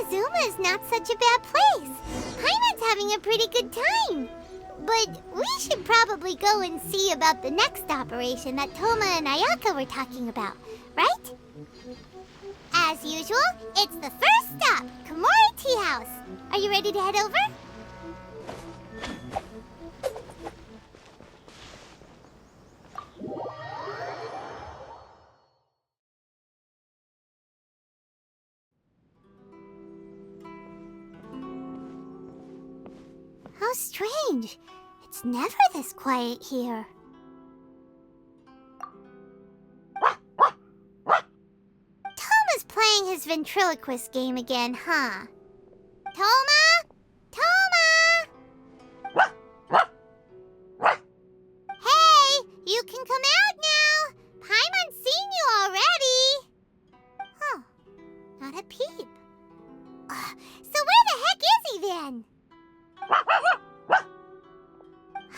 Inazuma is not such a bad place. Paimon's having a pretty good time. But we should probably go and see about the next operation that Toma and Ayaka were talking about, right? As usual, it's the first stop, Komori Tea House. Are you ready to head over? How strange. It's never this quiet here. Toma's playing his ventriloquist game again, huh? Toma? Toma! Hey, you can come out now. Paimon's seen you already. Huh, not a peep. So where the heck is he then?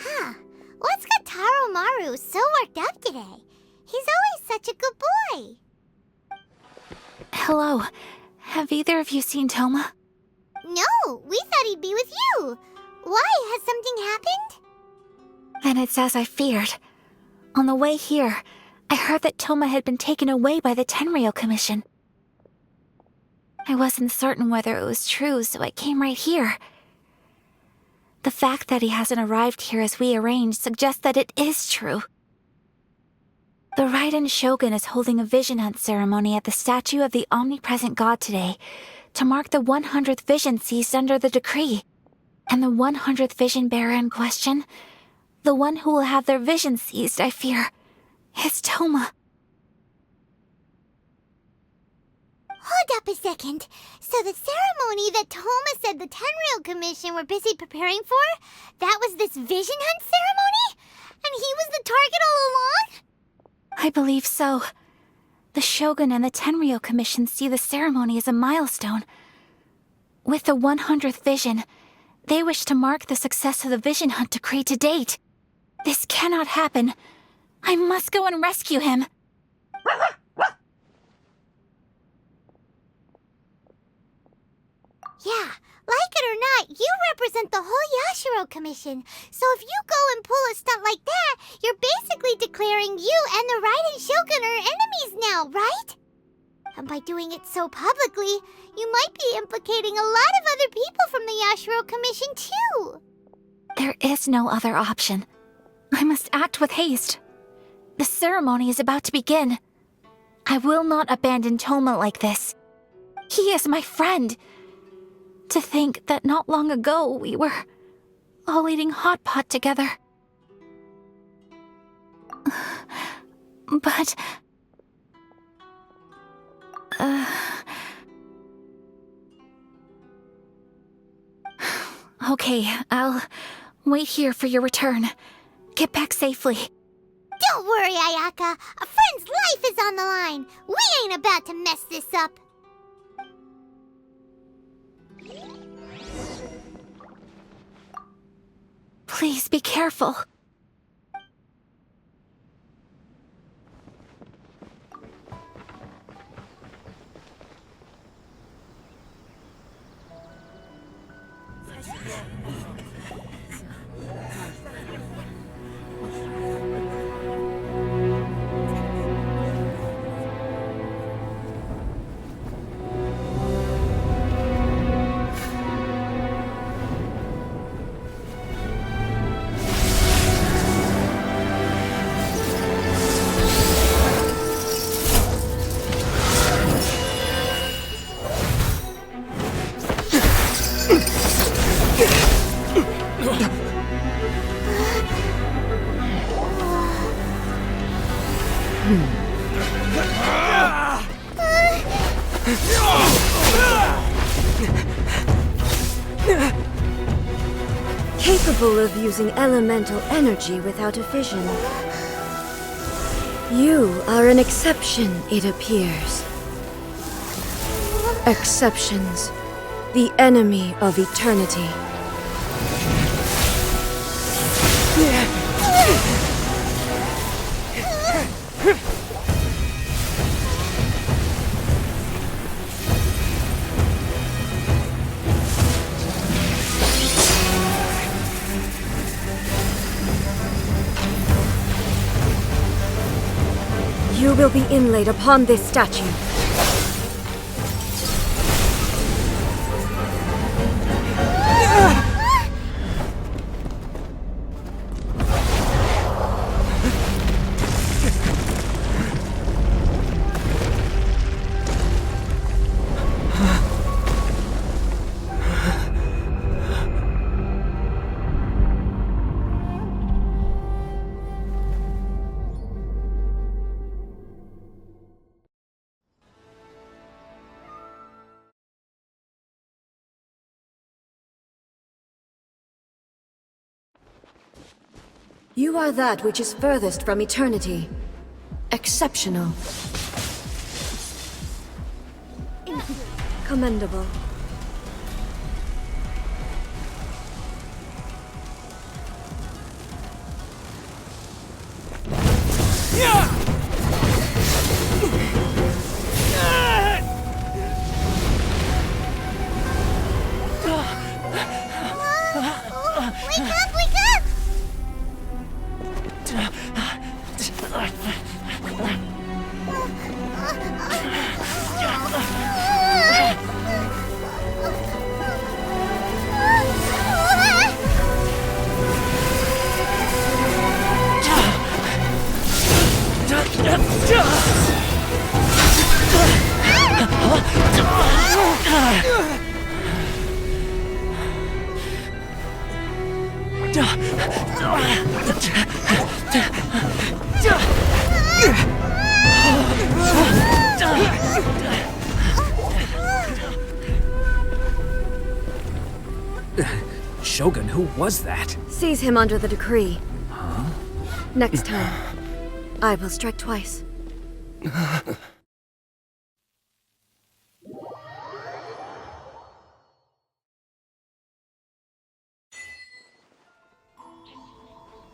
Huh, what's got Taro Maru so worked up today? He's always such a good boy. Hello. Have either of you seen Toma? No, we thought he'd be with you. Why? Has something happened? Then it's as I feared. On the way here, I heard that Toma had been taken away by the Tenryou Commission. I wasn't certain whether it was true, so I came right here. The fact that he hasn't arrived here as we arranged suggests that it is true. The Raiden Shogun is holding a vision hunt ceremony at the statue of the omnipresent god today to mark the 100th vision seized under the decree. And the 100th vision bearer in question, the one who will have their vision seized, I fear, is Toma. Hold up a second. So the ceremony that Toma said the Tenryou Commission were busy preparing for, that was this vision hunt ceremony? And he was the target all along? I believe so. The Shogun and the Tenryou Commission see the ceremony as a milestone. With the 100th vision, they wish to mark the success of the vision hunt decree to date. This cannot happen. I must go and rescue him. Yeah, like it or not, you represent the whole Yashiro Commission. So if you go and pull a stunt like that, you're basically declaring you and the Raiden Shogun are enemies now, right? And by doing it so publicly, you might be implicating a lot of other people from the Yashiro Commission too. There is no other option. I must act with haste. The ceremony is about to begin. I will not abandon Toma like this. He is my friend. To think that not long ago we were all eating hot pot together. But... Okay, I'll wait here for your return. Get back safely. Don't worry, Ayaka. A friend's life is on the line. We ain't about to mess this up. Please be careful. Capable of using elemental energy without a vision. You are an exception, it appears. Exceptions, the enemy of eternity. You will be inlaid upon this statue. You are that which is furthest from eternity. Exceptional. Commendable. Wake up, wake up! Shogun, who was that? Seize him under the decree. Next time, I will strike twice. Why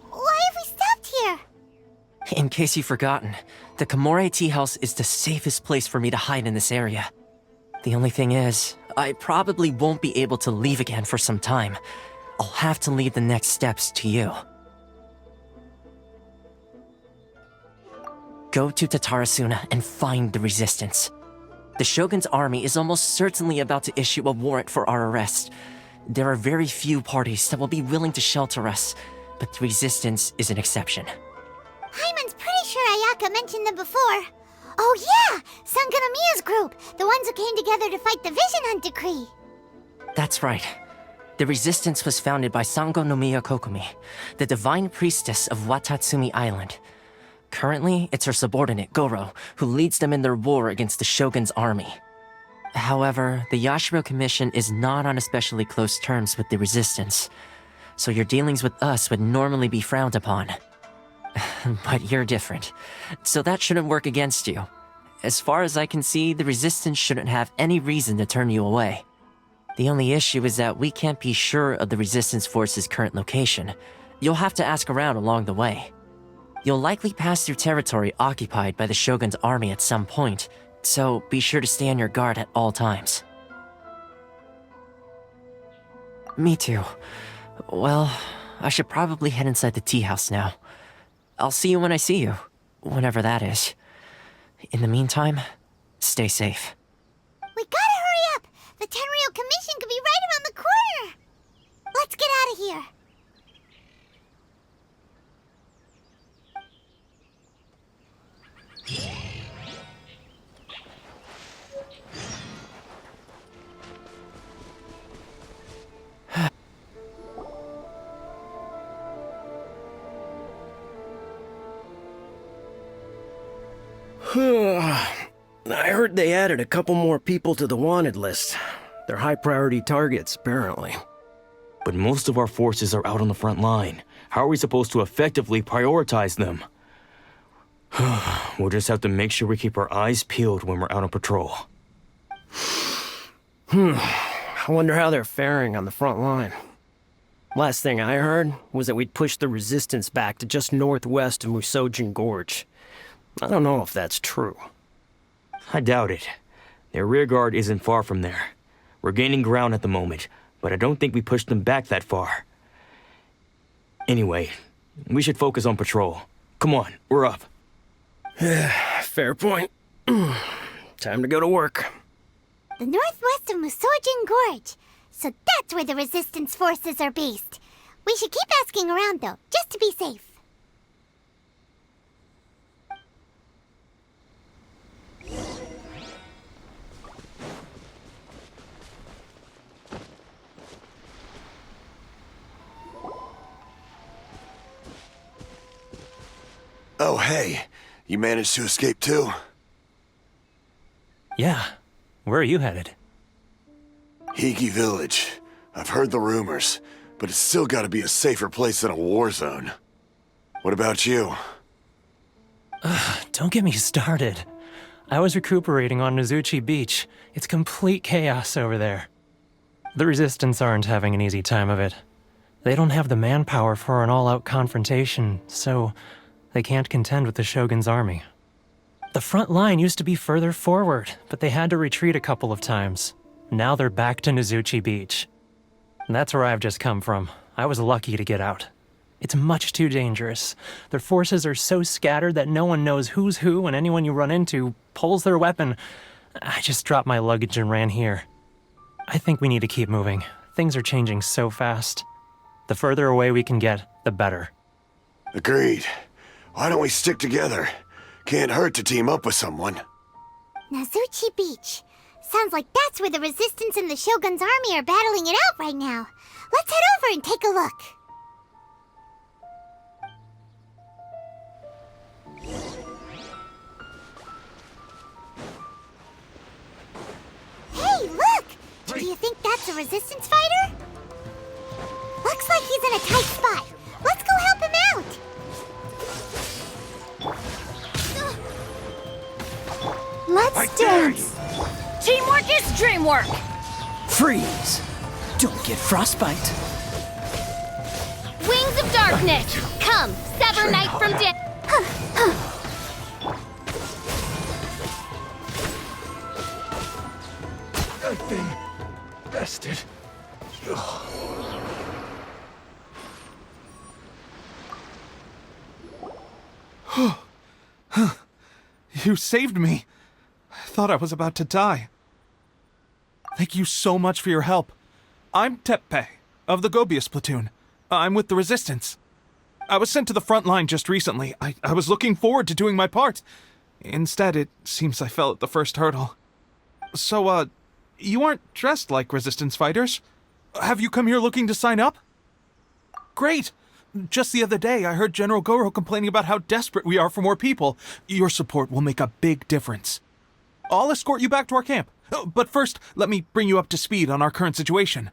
have we stopped here? In case you've forgotten, the Komore Tea House is the safest place for me to hide in this area. The only thing is, I probably won't be able to leave again for some time. I'll have to leave the next steps to you. Go to Tatarasuna and find the resistance. The Shogun's army is almost certainly about to issue a warrant for our arrest. There are very few parties that will be willing to shelter us, but the resistance is an exception. Hyman's pretty sure Ayaka mentioned them before. Oh yeah! Sanganamiya's group! The ones who came together to fight the Vision Hunt Decree! That's right. The resistance was founded by Sango no Miya Kokumi, the divine priestess of Watatsumi Island. Currently, it's her subordinate, Goro, who leads them in their war against the Shogun's army. However, the Yashiro Commission is not on especially close terms with the resistance, so your dealings with us would normally be frowned upon. But you're different, so that shouldn't work against you. As far as I can see, the resistance shouldn't have any reason to turn you away. The only issue is that we can't be sure of the resistance force's current location. You'll have to ask around along the way. You'll likely pass through territory occupied by the Shogun's army at some point, so be sure to stay on your guard at all times. Me too. Well, I should probably head inside the tea house now. I'll see you when I see you, whenever that is. In the meantime, stay safe. We gotta hurry up! The Tenryou Commission could be right around the corner! Let's get out of here! I heard they added a couple more people to the wanted list. They're high-priority targets, apparently. But most of our forces are out on the front line. How are we supposed to effectively prioritize them? We'll just have to make sure we keep our eyes peeled when we're out on patrol. I wonder how they're faring on the front line. Last thing I heard was that we'd pushed the resistance back to just northwest of Musojin Gorge. I don't know if that's true. I doubt it. Their rearguard isn't far from there. We're gaining ground at the moment, but I don't think we pushed them back that far. Anyway, we should focus on patrol. Come on, we're up. Fair point. Time to go to work. The northwest of Musojin Gorge. So that's where the resistance forces are based. We should keep asking around, though, just to be safe. Oh, hey. You managed to escape too? Yeah. Where are you headed? Higi Village. I've heard the rumors, but it's still gotta be a safer place than a war zone. What about you? Don't get me started. I was recuperating on Nozuchi Beach. It's complete chaos over there. The Resistance aren't having an easy time of it. They don't have the manpower for an all-out confrontation, so they can't contend with the Shogun's army. The front line used to be further forward, but they had to retreat a couple of times. Now they're back to Nozuchi Beach. That's where I've just come from. I was lucky to get out. It's much too dangerous. Their forces are so scattered that no one knows who's who, and anyone you run into pulls their weapon. I just dropped my luggage and ran here. I think we need to keep moving. Things are changing so fast. The further away we can get, the better. Agreed. Why don't we stick together? Can't hurt to team up with someone. Nozuchi Beach. Sounds like that's where the Resistance and the Shogun's army are battling it out right now. Let's head over and take a look. Hey, look! Do you think that's a Resistance fighter? Looks like he's in a tight spot. Let's go help him out! Let's dance! Teamwork is dreamwork! Freeze! Don't get frostbite. Wings of darkness! Come, sever night from day. I've been bested. You saved me. I thought I was about to die. Thank you so much for your help. I'm Teppei, of the Gobius platoon. I'm with the Resistance. I was sent to the front line just recently. I was looking forward to doing my part. Instead, it seems I fell at the first hurdle. So, you aren't dressed like Resistance fighters? Have you come here looking to sign up? Great! Just the other day, I heard General Goro complaining about how desperate we are for more people. Your support will make a big difference. I'll escort you back to our camp. But first, let me bring you up to speed on our current situation.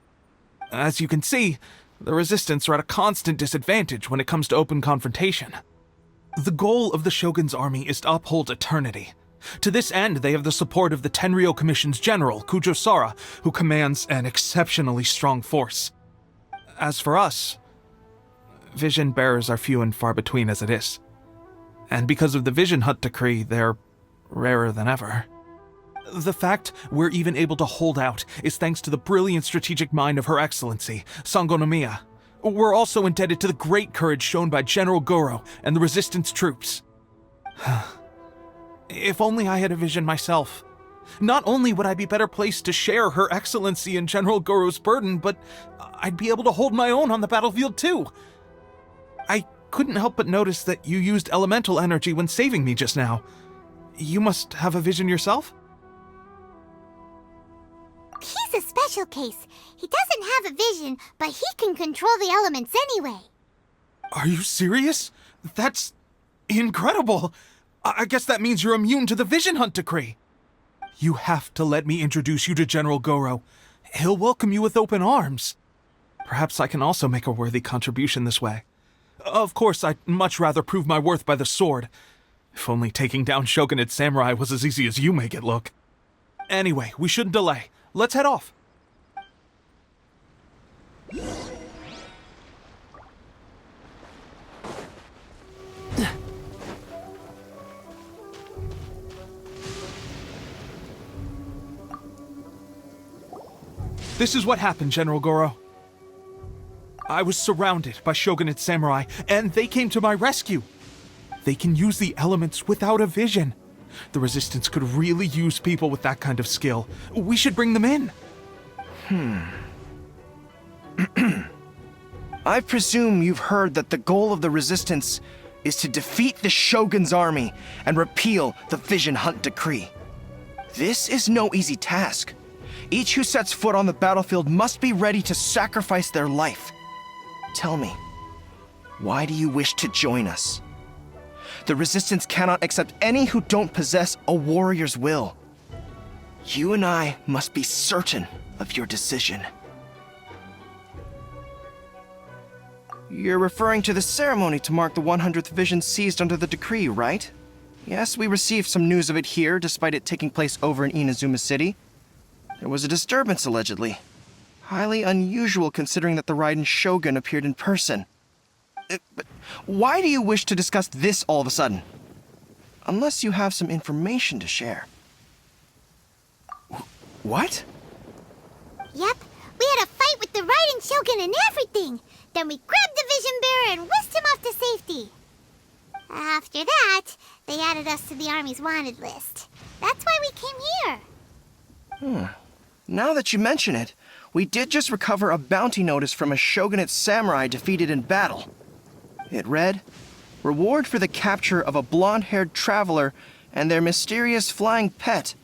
As you can see, the Resistance are at a constant disadvantage when it comes to open confrontation. The goal of the Shogun's army is to uphold eternity. To this end, they have the support of the Tenryou Commission's general, Kujosara, who commands an exceptionally strong force. As for us, vision bearers are few and far between as it is. And because of the Vision Hut decree, they're rarer than ever. The fact we're even able to hold out is thanks to the brilliant strategic mind of Her Excellency, Sango Nomiya. We're also indebted to the great courage shown by General Goro and the Resistance troops. If only I had a vision myself. Not only would I be better placed to share Her Excellency and General Goro's burden, but I'd be able to hold my own on the battlefield too. I couldn't help but notice that you used elemental energy when saving me just now. You must have a vision yourself? He's a special case. He doesn't have a vision, but he can control the elements anyway. Are you serious? That's incredible. I guess that means you're immune to the Vision Hunt decree. You have to let me introduce you to General Goro. He'll welcome you with open arms. Perhaps I can also make a worthy contribution this way. Of course, I'd much rather prove my worth by the sword. If only taking down Shogunate samurai was as easy as you make it look. Anyway, we shouldn't delay. Let's head off. This is what happened, General Goro. I was surrounded by Shogunate samurai, and they came to my rescue. They can use the elements without a vision. The Resistance could really use people with that kind of skill. We should bring them in. I presume you've heard that the goal of the Resistance is to defeat the Shogun's army and repeal the Vision Hunt Decree. This is no easy task. Each who sets foot on the battlefield must be ready to sacrifice their life. Tell me, why do you wish to join us? The Resistance cannot accept any who don't possess a warrior's will. You and I must be certain of your decision. You're referring to the ceremony to mark the 100th Vision seized under the decree, right? Yes, we received some news of it here, despite it taking place over in Inazuma City. There was a disturbance, allegedly. Highly unusual considering that the Raiden Shogun appeared in person. But why do you wish to discuss this all of a sudden? Unless you have some information to share. What? Yep, we had a fight with the Raiden Shogun and everything. Then we grabbed the Vision Bearer and whisked him off to safety. After that, they added us to the Army's wanted list. That's why we came here. Now that you mention it, we did just recover a bounty notice from a Shogunate samurai defeated in battle. It read, "Reward for the capture of a blonde-haired traveler and their mysterious flying pet."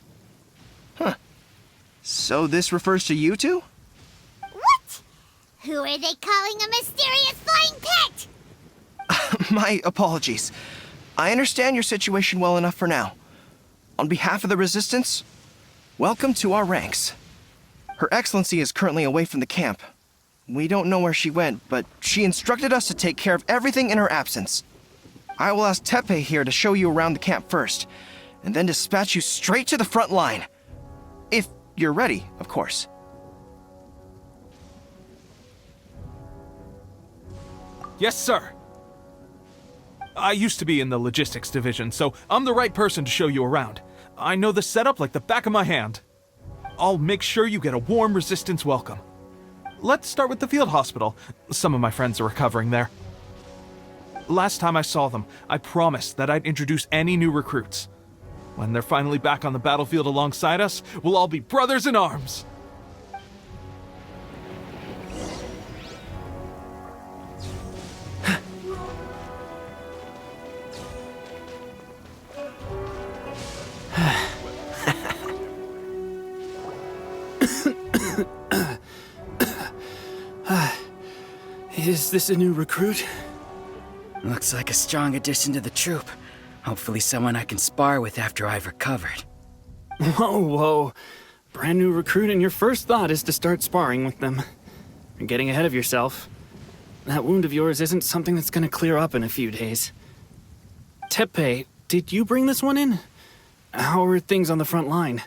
So this refers to you two? What? Who are they calling a mysterious flying pet? My apologies. I understand your situation well enough for now. On behalf of the Resistance, welcome to our ranks. Her Excellency is currently away from the camp. We don't know where she went, but she instructed us to take care of everything in her absence. I will ask Teppei here to show you around the camp first, and then dispatch you straight to the front line. If you're ready, of course. Yes, sir. I used to be in the logistics division, so I'm the right person to show you around. I know the setup like the back of my hand. I'll make sure you get a warm Resistance welcome. Let's start with the field hospital. Some of my friends are recovering there. Last time I saw them, I promised that I'd introduce any new recruits. When they're finally back on the battlefield alongside us, we'll all be brothers in arms. Is this a new recruit? Looks like a strong addition to the troop. Hopefully someone I can spar with after I've recovered. Whoa. Brand new recruit and your first thought is to start sparring with them. You're getting ahead of yourself. That wound of yours isn't something that's gonna clear up in a few days. Teppei, did you bring this one in? How are things on the front line?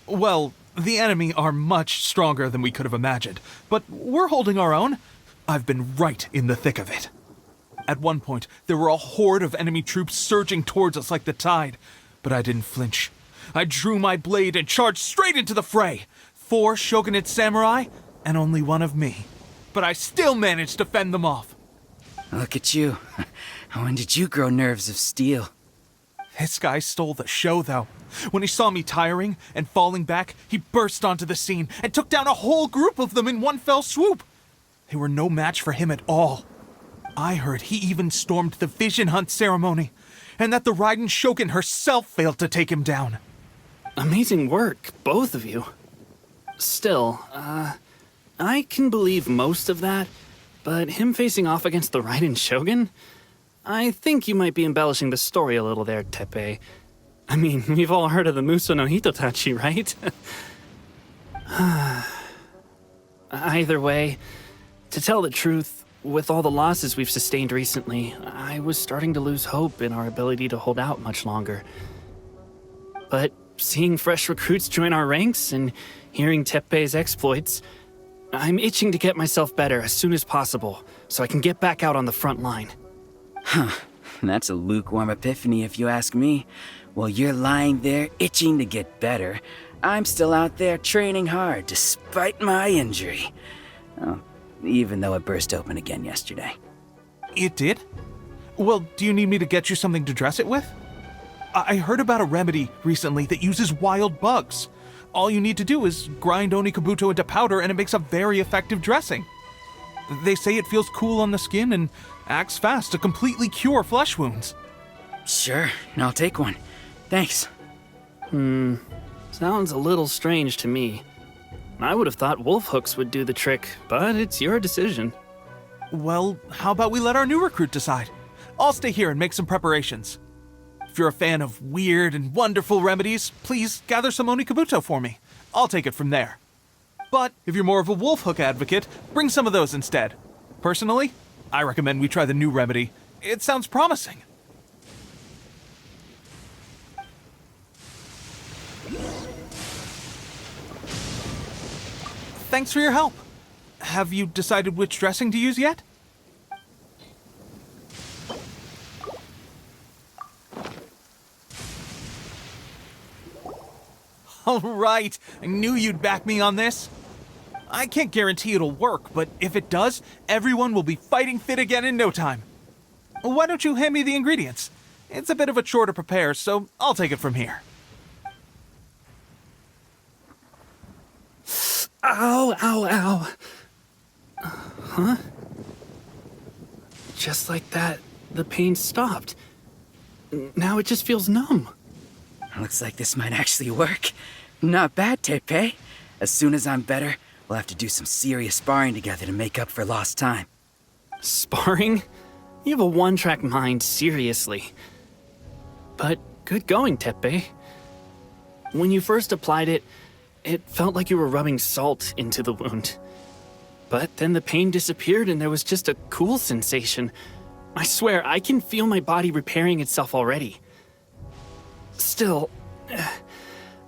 Well, the enemy are much stronger than we could have imagined, but we're holding our own. I've been right in the thick of it. At one point, there were a horde of enemy troops surging towards us like the tide, but I didn't flinch. I drew my blade and charged straight into the fray. 4 Shogunate samurai, and only 1 of me. But I still managed to fend them off. Look at you. When did you grow nerves of steel? This guy stole the show, though. When he saw me tiring and falling back, he burst onto the scene and took down a whole group of them in one fell swoop. They were no match for him at all. I heard he even stormed the Vision Hunt ceremony, and that the Raiden Shogun herself failed to take him down. Amazing work, both of you. Still, I can believe most of that, but him facing off against the Raiden Shogun? I think you might be embellishing the story a little there, Teppei. I mean, we've all heard of the Muso no Hitotachi, right? Either way, to tell the truth, with all the losses we've sustained recently, I was starting to lose hope in our ability to hold out much longer. But seeing fresh recruits join our ranks and hearing Teppei's exploits, I'm itching to get myself better as soon as possible so I can get back out on the front line. Huh. That's a lukewarm epiphany if you ask me. While you're lying there itching to get better, I'm still out there training hard despite my injury. Oh, even though it burst open again yesterday. It did? Well, do you need me to get you something to dress it with? I heard about a remedy recently that uses wild bugs. All you need to do is grind Onikabuto into powder and it makes a very effective dressing. They say it feels cool on the skin and acts fast to completely cure flesh wounds. Sure, I'll take one. Thanks. Sounds a little strange to me. I would have thought wolf hooks would do the trick, but it's your decision. Well, how about we let our new recruit decide? I'll stay here and make some preparations. If you're a fan of weird and wonderful remedies, please gather some Onikabuto for me. I'll take it from there. But if you're more of a wolf hook advocate, bring some of those instead. Personally, I recommend we try the new remedy. It sounds promising. Thanks for your help. Have you decided which dressing to use yet? All right, I knew you'd back me on this. I can't guarantee it'll work, but if it does, everyone will be fighting fit again in no time. Why don't you hand me the ingredients? It's a bit of a chore to prepare, so I'll take it from here. Ow, ow, ow. Huh? Just like that, the pain stopped. Now it just feels numb. Looks like this might actually work. Not bad, Tepe. As soon as I'm better, we'll have to do some serious sparring together to make up for lost time. Sparring? You have a one-track mind, seriously. But good going, Tepe. When you first applied it, it felt like you were rubbing salt into the wound. But then the pain disappeared and there was just a cool sensation. I swear, I can feel my body repairing itself already. Still,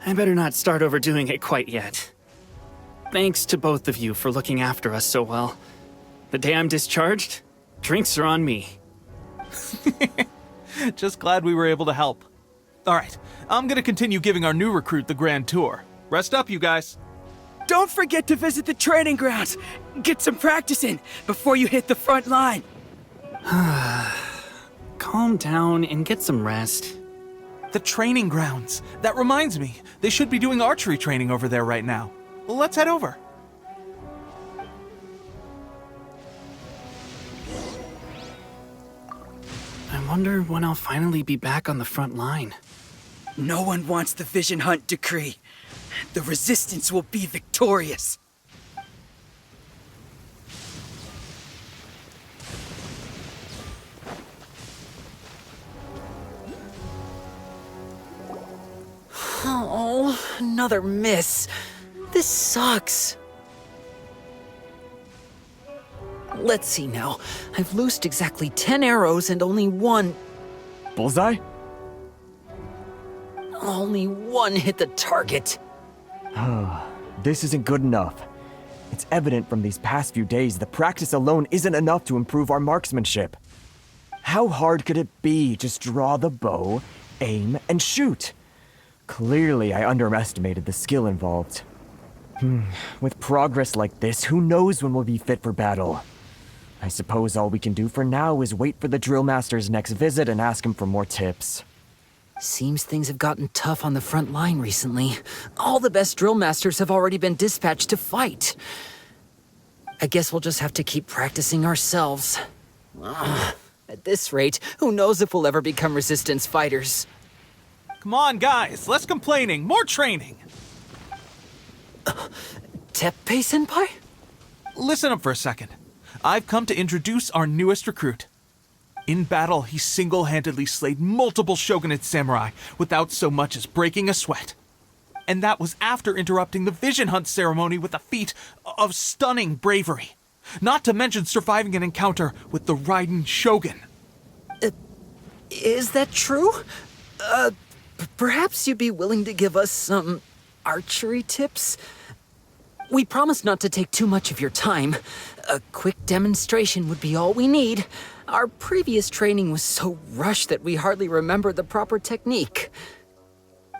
I better not start overdoing it quite yet. Thanks to both of you for looking after us so well. The day I'm discharged, drinks are on me. Just glad we were able to help. All right, I'm gonna continue giving our new recruit the grand tour. Rest up, you guys. Don't forget to visit the training grounds. Get some practice in before you hit the front line. Calm down and get some rest. The training grounds. That reminds me, they should be doing archery training over there right now. Let's head over. I wonder when I'll finally be back on the front line. No one wants the Vision Hunt decree. The Resistance will be victorious. Oh, another miss. This sucks. Let's see now. I've loosed exactly 10 arrows and only one... Bullseye? Only one hit the target. This isn't good enough. It's evident from these past few days the practice alone isn't enough to improve our marksmanship. How hard could it be? Just draw the bow, aim, and shoot. Clearly, I underestimated the skill involved. With progress like this, who knows when we'll be fit for battle? I suppose all we can do for now is wait for the drill master's next visit and ask him for more tips. Seems things have gotten tough on the front line recently. All the best drill masters have already been dispatched to fight. I guess we'll just have to keep practicing ourselves. At this rate, who knows if we'll ever become Resistance fighters. Come on, guys, less complaining, more training. Teppei-senpai? Listen up for a second. I've come to introduce our newest recruit. In battle, he single-handedly slayed multiple shogunate samurai without so much as breaking a sweat. And that was after interrupting the Vision Hunt ceremony with a feat of stunning bravery. Not to mention surviving an encounter with the Raiden Shogun. Is that true? Perhaps you'd be willing to give us some archery tips? We promise not to take too much of your time. A quick demonstration would be all we need. Our previous training was so rushed that we hardly remember the proper technique.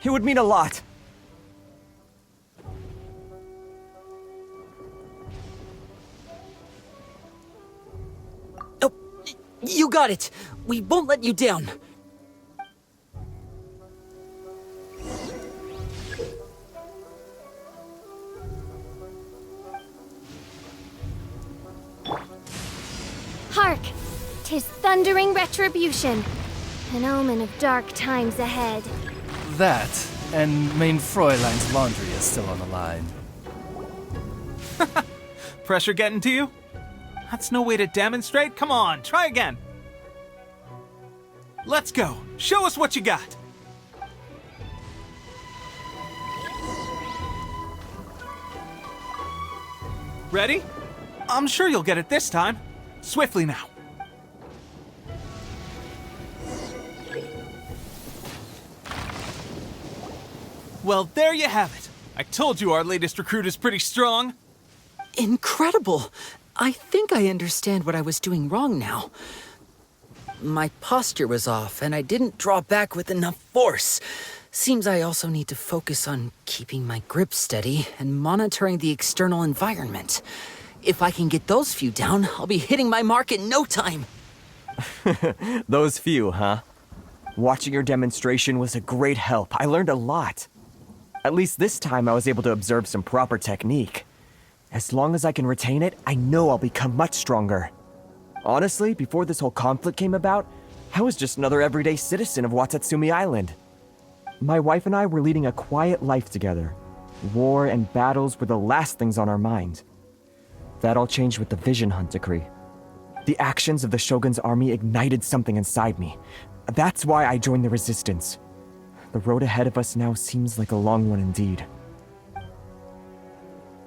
It would mean a lot. Oh, you got it. We won't let you down. 'Tis thundering retribution, an omen of dark times ahead. That, and main Fräulein's laundry is still on the line. Pressure getting to you? That's no way to demonstrate. Come on, try again. Let's go. Show us what you got. Ready? I'm sure you'll get it this time. Swiftly now. Well, there you have it. I told you our latest recruit is pretty strong. Incredible! I think I understand what I was doing wrong now. My posture was off, and I didn't draw back with enough force. Seems I also need to focus on keeping my grip steady and monitoring the external environment. If I can get those few down, I'll be hitting my mark in no time. Those few, huh? Watching your demonstration was a great help. I learned a lot. At least this time I was able to observe some proper technique. As long as I can retain it, I know I'll become much stronger. Honestly, before this whole conflict came about, I was just another everyday citizen of Watatsumi Island. My wife and I were leading a quiet life together. War and battles were the last things on our mind. That all changed with the Vision Hunt decree. The actions of the Shogun's army ignited something inside me. That's why I joined the resistance. The road ahead of us now seems like a long one indeed.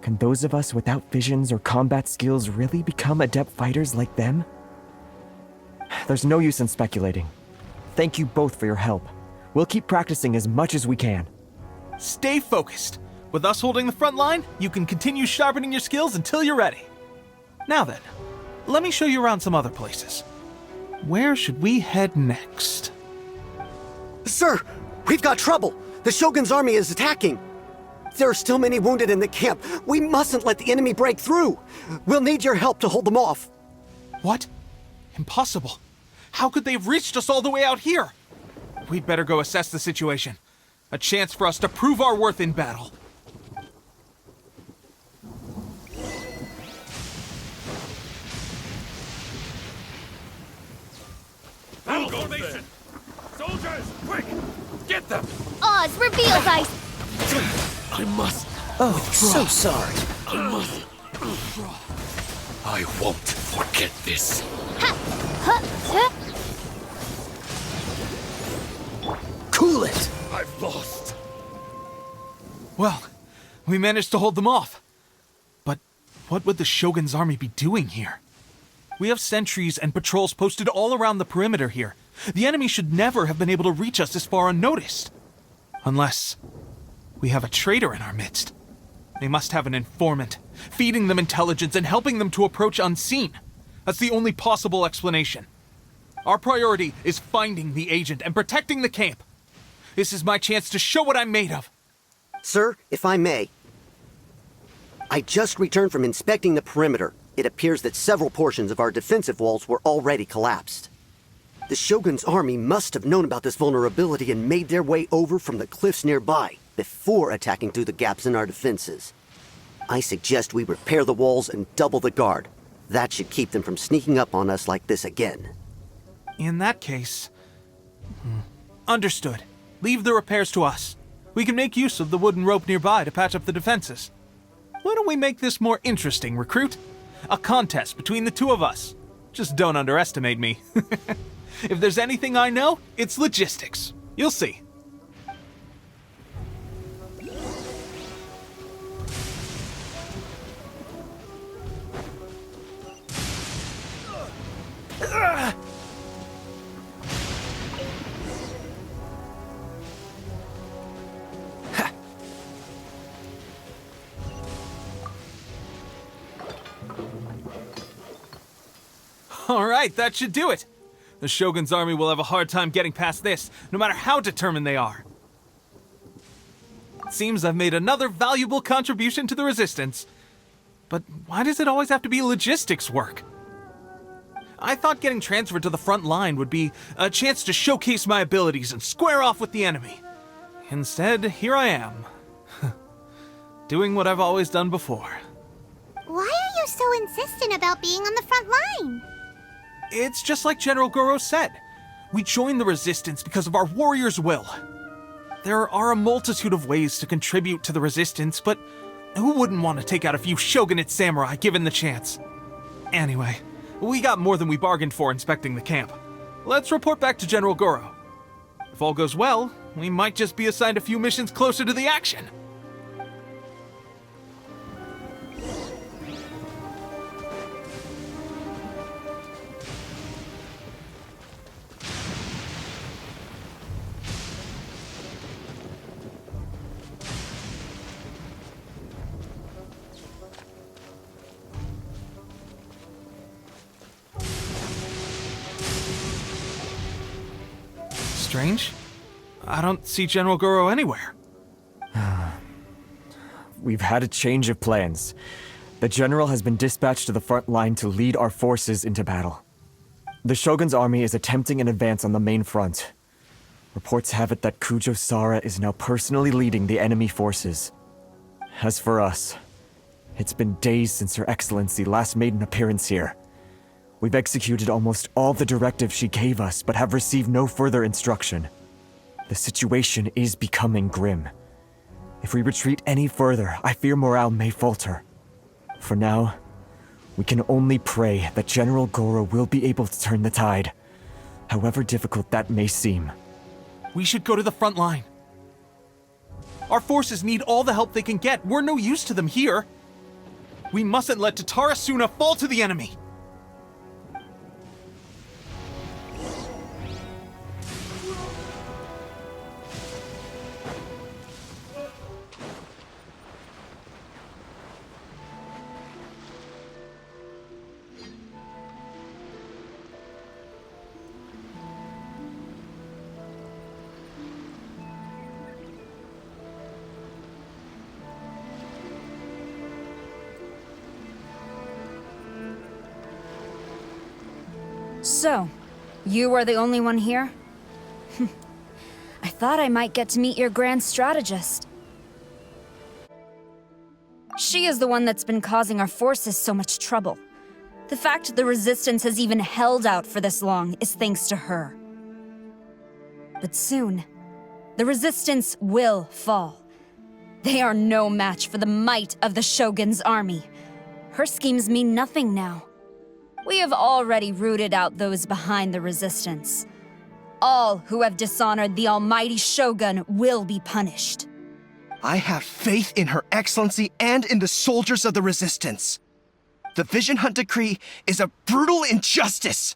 Can those of us without visions or combat skills really become adept fighters like them? There's no use in speculating. Thank you both for your help. We'll keep practicing as much as we can. Stay focused. With us holding the front line, you can continue sharpening your skills until you're ready. Now then, let me show you around some other places. Where should we head next? Sir, we've got trouble. The Shogun's army is attacking. There are still many wounded in the camp. We mustn't let the enemy break through. We'll need your help to hold them off. What? Impossible. How could they have reached us all the way out here? We'd better go assess the situation. A chance for us to prove our worth in battle. Battle formation! Soldiers, quick! Get them! Oz, reveal dice! I must. Oh, so sorry. I must. I won't forget this. Cool it! I've lost. Well, we managed to hold them off. But what would the Shogun's army be doing here? We have sentries and patrols posted all around the perimeter here. The enemy should never have been able to reach us this far unnoticed. Unless we have a traitor in our midst. They must have an informant, feeding them intelligence and helping them to approach unseen. That's the only possible explanation. Our priority is finding the agent and protecting the camp. This is my chance to show what I'm made of. Sir, if I may. I just returned from inspecting the perimeter. It appears that several portions of our defensive walls were already collapsed. The Shogun's army must have known about this vulnerability and made their way over from the cliffs nearby before attacking through the gaps in our defenses. I suggest we repair the walls and double the guard. That should keep them from sneaking up on us like this again. In that case... Understood. Leave the repairs to us. We can make use of the wooden rope nearby to patch up the defenses. Why don't we make this more interesting, recruit? A contest between the two of us. Just don't underestimate me. If there's anything I know, it's logistics. You'll see. All right, that should do it. The Shogun's army will have a hard time getting past this, no matter how determined they are. It seems I've made another valuable contribution to the resistance. But why does it always have to be logistics work? I thought getting transferred to the front line would be a chance to showcase my abilities and square off with the enemy. Instead, here I am. Doing what I've always done before. Why are you so insistent about being on the front line? It's just like General Goro said. We joined the Resistance because of our warriors' will. There are a multitude of ways to contribute to the Resistance, but who wouldn't want to take out a few shogunate samurai given the chance? Anyway, we got more than we bargained for inspecting the camp. Let's report back to General Goro. If all goes well, we might just be assigned a few missions closer to the action. Strange. I don't see General Goro anywhere. We've had a change of plans. The general has been dispatched to the front line to lead our forces into battle. The Shogun's army is attempting an advance on the main front. Reports have it that Kujo Sara is now personally leading the enemy forces. As for us, it's been days since Her Excellency last made an appearance here. We've executed almost all the directives she gave us, but have received no further instruction. The situation is becoming grim. If we retreat any further, I fear morale may falter. For now, we can only pray that General Goro will be able to turn the tide, however difficult that may seem. We should go to the front line. Our forces need all the help they can get. We're no use to them here. We mustn't let Tatara Suna fall to the enemy. So, you are the only one here? I thought I might get to meet your grand strategist. She is the one that's been causing our forces so much trouble. The fact the Resistance has even held out for this long is thanks to her. But soon, the Resistance will fall. They are no match for the might of the Shogun's army. Her schemes mean nothing now. We have already rooted out those behind the Resistance. All who have dishonored the almighty Shogun will be punished. I have faith in Her Excellency and in the soldiers of the Resistance. The Vision Hunt Decree is a brutal injustice.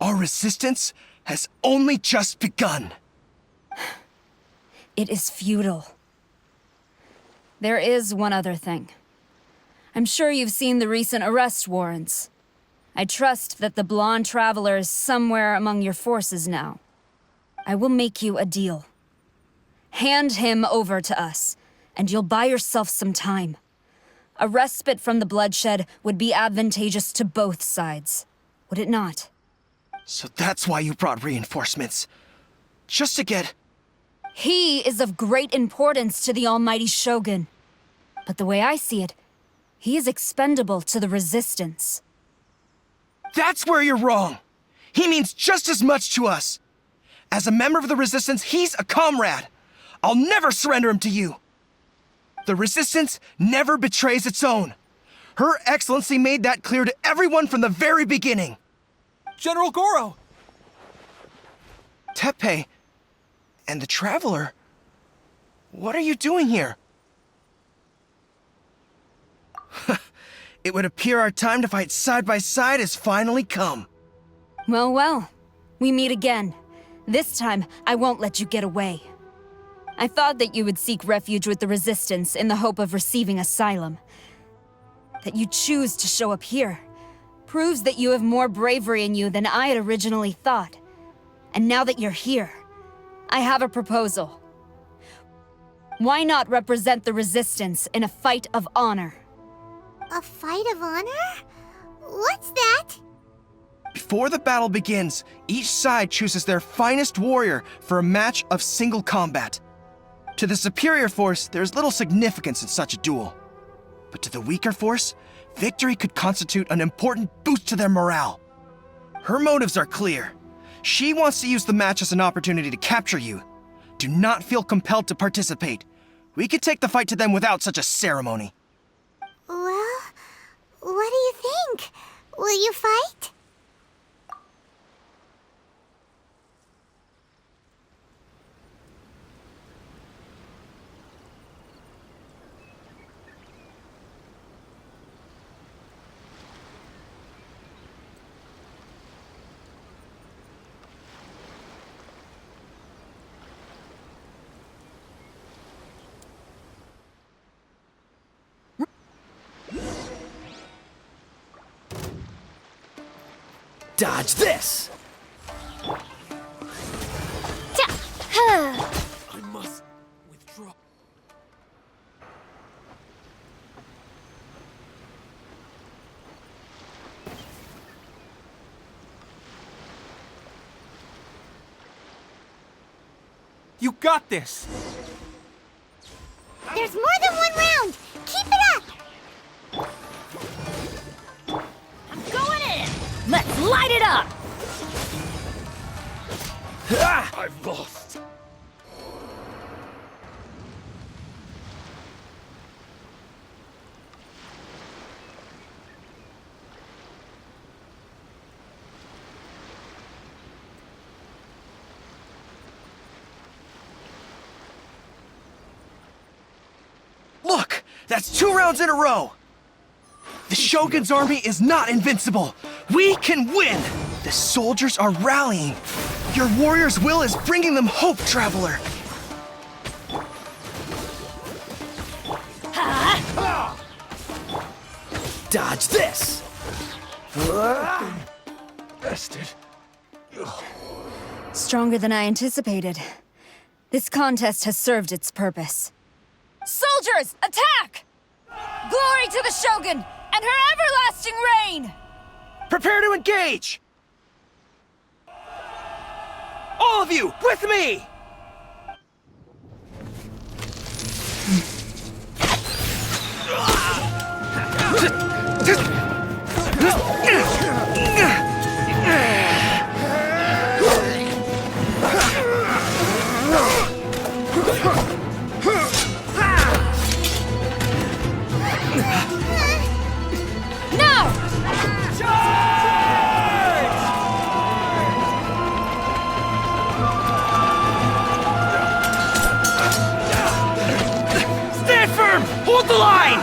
Our resistance has only just begun. It is futile. There is one other thing. I'm sure you've seen the recent arrest warrants. I trust that the blonde traveler is somewhere among your forces now. I will make you a deal. Hand him over to us, and you'll buy yourself some time. A respite from the bloodshed would be advantageous to both sides, would it not? So that's why you brought reinforcements. Just to get... He is of great importance to the almighty Shogun. But the way I see it, he is expendable to the Resistance. That's where you're wrong. He means just as much to us. As a member of the Resistance, he's a comrade. I'll never surrender him to you. The Resistance never betrays its own. Her Excellency made that clear to everyone from the very beginning. General Goro! Teppei and the Traveler, what are you doing here? It would appear our time to fight side by side has finally come. Well, well. We meet again. This time, I won't let you get away. I thought that you would seek refuge with the Resistance in the hope of receiving asylum. That you choose to show up here proves that you have more bravery in you than I had originally thought. And now that you're here, I have a proposal. Why not represent the Resistance in a fight of honor? A fight of honor? What's that? Before the battle begins, each side chooses their finest warrior for a match of single combat. To the superior force, there is little significance in such a duel. But to the weaker force, victory could constitute an important boost to their morale. Her motives are clear. She wants to use the match as an opportunity to capture you. Do not feel compelled to participate. We could take the fight to them without such a ceremony. Well, what do you think? Will you fight? Dodge this! I must withdraw. You got this! There's more than one round! Keep it up! I'm going in! Let's light it up! I've lost. Look! That's 2 rounds in a row! The Shogun's army is not invincible! We can win! The soldiers are rallying! Your warrior's will is bringing them hope, Traveler! Dodge this! Bested. Stronger than I anticipated. This contest has served its purpose. Soldiers, attack! Glory to the Shogun and her everlasting reign! Prepare to engage! All of you, with me! Stand firm! Hold the line!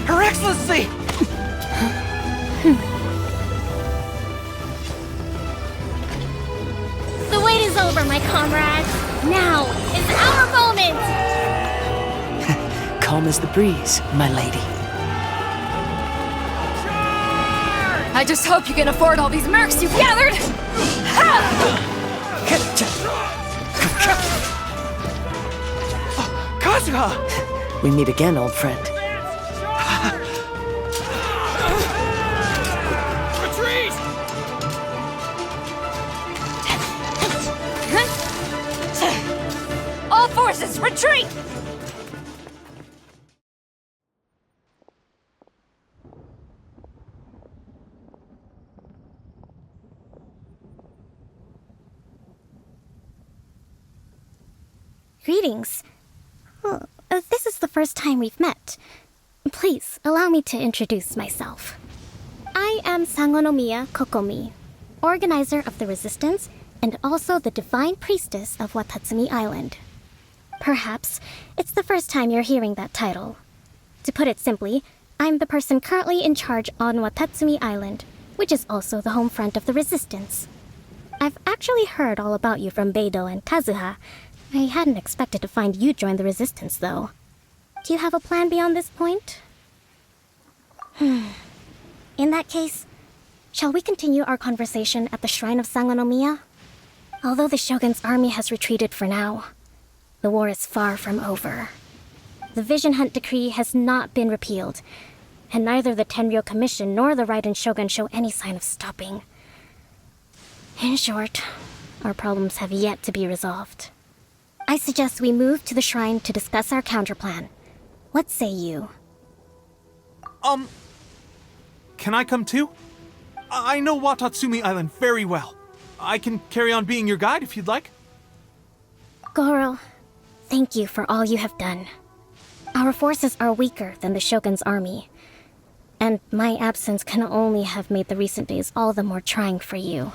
Her Excellency! The wait is over, my comrades. Now is our moment! Calm as the breeze, my lady. I just hope you can afford all these mercs you've gathered! Kazuha! We meet again, old friend. Retreat! All forces, retreat! Greetings. Well, this is the first time we've met. Please, allow me to introduce myself. I am Sangonomiya Kokomi, organizer of the Resistance and also the Divine Priestess of Watatsumi Island. Perhaps it's the first time you're hearing that title. To put it simply, I'm the person currently in charge on Watatsumi Island, which is also the home front of the Resistance. I've actually heard all about you from Beidou and Kazuha. I hadn't expected to find you join the Resistance, though. Do you have a plan beyond this point? In that case, shall we continue our conversation at the Shrine of Sangonomiya? Although the Shogun's army has retreated for now, the war is far from over. The Vision Hunt Decree has not been repealed, and neither the Tenryou Commission nor the Raiden Shogun show any sign of stopping. In short, our problems have yet to be resolved. I suggest we move to the shrine to discuss our counterplan. What say you? Can I come too? I know Watatsumi Island very well. I can carry on being your guide if you'd like. Goro, thank you for all you have done. Our forces are weaker than the Shogun's army, and my absence can only have made the recent days all the more trying for you.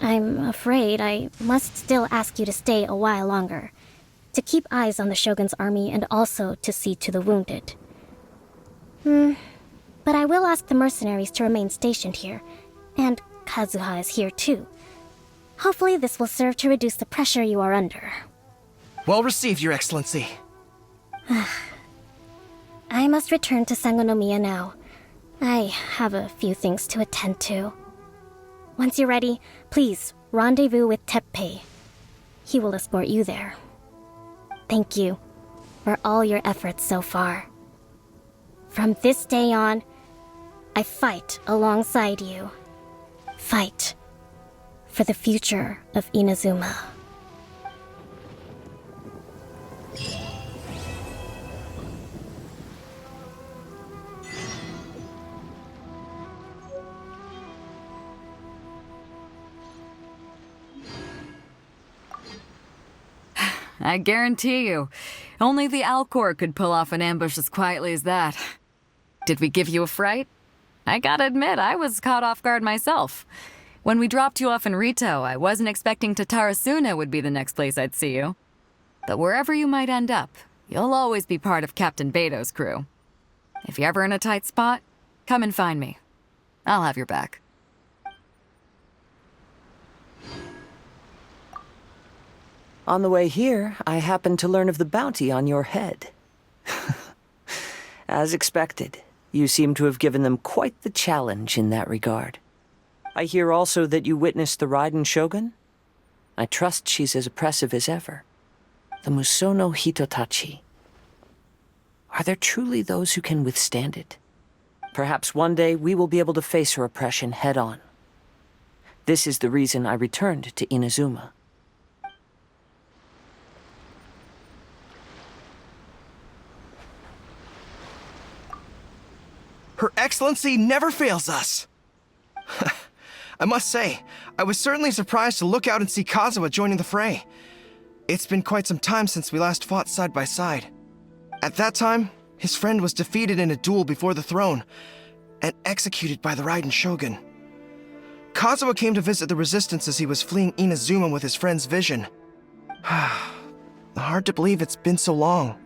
I'm afraid I must still ask you to stay a while longer, to keep eyes on the Shogun's army and also to see to the wounded. But I will ask the mercenaries to remain stationed here, and Kazuha is here too. Hopefully this will serve to reduce the pressure you are under. Well received, Your Excellency. I must return to Sangonomiya now. I have a few things to attend to. Once you're ready, please rendezvous with Teppei. He will escort you there. Thank you for all your efforts so far. From this day on, I fight alongside you. Fight for the future of Inazuma. I guarantee you, only the Alcor could pull off an ambush as quietly as that. Did we give you a fright? I gotta admit, I was caught off guard myself. When we dropped you off in Rito, I wasn't expecting Tatarasuna would be the next place I'd see you. But wherever you might end up, you'll always be part of Captain Beto's crew. If you're ever in a tight spot, come and find me. I'll have your back. On the way here, I happened to learn of the bounty on your head. As expected, you seem to have given them quite the challenge in that regard. I hear also that you witnessed the Raiden Shogun? I trust she's as oppressive as ever. The Musono Hitotachi. Are there truly those who can withstand it? Perhaps one day we will be able to face her oppression head-on. This is the reason I returned to Inazuma. Her Excellency never fails us! I must say, I was certainly surprised to look out and see Kazuha joining the fray. It's been quite some time since we last fought side by side. At that time, his friend was defeated in a duel before the throne, and executed by the Raiden Shogun. Kazuha came to visit the Resistance as he was fleeing Inazuma with his friend's vision. Hard to believe it's been so long.